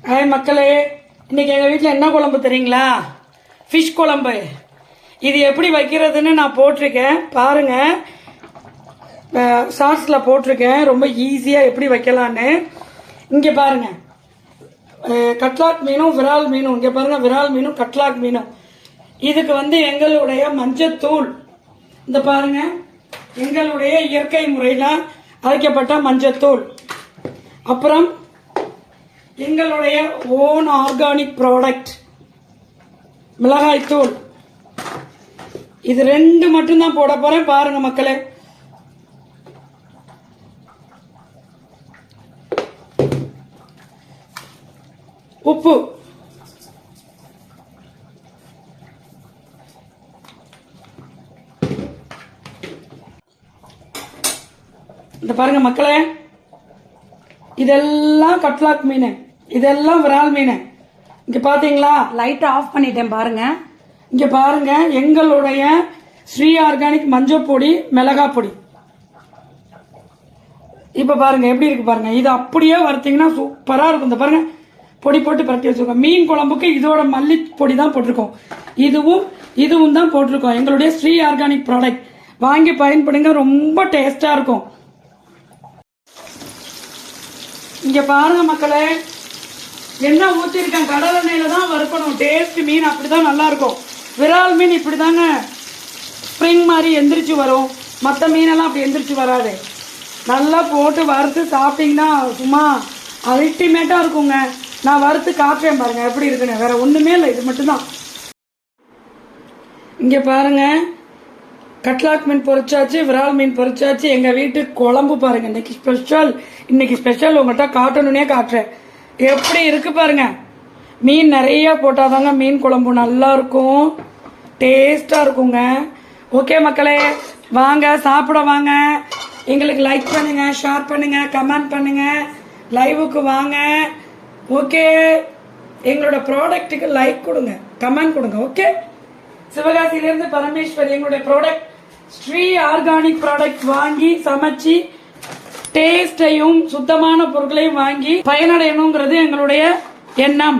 Hi மக்களே, இன்னைக்கு எங்கள் வீட்டில் என்ன குழம்பு தெரியுங்களா? ஃபிஷ் குழம்பு. இது எப்படி வைக்கிறதுன்னு நான் போட்டிருக்கேன் பாருங்கள். ஷார்ட்ஸில் போட்டிருக்கேன் ரொம்ப ஈஸியாக எப்படி வைக்கலான்னு. இங்கே பாருங்கள், கட்லாக் மீனும் விரால் மீனும். இங்கே பாருங்கள், விரால் மீனும் கட்லாக் மீனும். இதுக்கு எங்களுடைய மஞ்சத்தூள், இந்த பாருங்கள், எங்களுடைய இயற்கை முறையில் அரைக்கப்பட்ட மஞ்சத்தூள். அப்புறம் எங்களுடைய ஓன் ஆர்கானிக் ப்ராடக்ட் மிளகாய்த்தூள். இது ரெண்டு மட்டும்தான் போட போறேன் பாருங்க மக்களே. உப்பு, இந்த பாருங்க மக்களே, இதெல்லாம் கட்லாக் மீன், இதெல்லாம் விரால் மீன். இங்க பாத்தீங்களா, லைட் ஆஃப் பண்ணிட்டேன் பாருங்க. இங்க பாருங்க, எங்களுடைய ஸ்ரீ ஆர்கானிக் மஞ்சள் பொடி, மிளகா பொடி. இப்ப பாருங்க எப்படி இருக்கு பாருங்க. இது அப்படியே வறுத்தீங்கன்னா சூப்பரா இருக்கும். இந்த பாருங்க, பொடி போட்டு பரட்டி வச்சிருக்கோம். மீன் குழம்புக்கு இதோட மல்லி பொடி தான் போட்டிருக்கோம். இதுவும் தான் போட்டிருக்கோம். எங்களுடைய ஸ்ரீ ஆர்கானிக் ப்ராடக்ட் வாங்கி பயன்படுங்க, ரொம்ப டேஸ்டா இருக்கும். இங்க பாருங்க மக்களே, எண்ணெய் ஊற்றிருக்கேன். கடல் எண்ணெயில தான் வறுக்கணும். டேஸ்ட் மீன் அப்படிதான் நல்லா இருக்கும். விரால் மீன் இப்படிதாங்க ஸ்ப்ரிங் மாதிரி எந்திரிச்சு வரும். மற்ற மீனெல்லாம் அப்படி எந்திரிச்சு வராது. நல்லா போட்டு வறுத்து சாப்பிட்டீங்கன்னா சும்மா அல்டிமேட்டா இருக்குங்க. நான் வறுத்து காட்டுறேன் பாருங்க எப்படி இருக்குன்னு. வேற ஒண்ணுமே இல்லை, இது மட்டும்தான். இங்க பாருங்க, கட்லாக் மீன் பொரிச்சாச்சு, விரால் மீன் பொரிச்சாச்சு. எங்க வீட்டு குழம்பு பாருங்க, இன்னைக்கு ஸ்பெஷல் உங்கள்கிட்ட காட்டணுன்னே காட்டுறேன். எப்படி இருக்கு பாருங்க. மீன் நிறைய போட்டாதாங்க மீன் குழம்பு நல்லா இருக்கும், டேஸ்டா இருக்குங்க. ஓகே மக்களே, வாங்க சாப்பிட வாங்க. எங்களுக்கு லைக் பண்ணுங்க, ஷேர் பண்ணுங்க, கமெண்ட் பண்ணுங்க, லைவுக்கு வாங்க. ஓகே, எங்களோட ப்ராடக்ட்டுக்கு லைக் கொடுங்க, கமெண்ட் கொடுங்க. ஓகே, சிவகாசியிலிருந்து பரமேஸ்வரி. எங்களுடைய ப்ராடக்ட் ஸ்ரீ ஆர்கானிக் ப்ராடக்ட் வாங்கி சமைச்சு டேஸ்டையும் சுத்தமான பொருட்களையும் வாங்கி பயனடையணுங்கிறது எங்களுடைய எண்ணம்.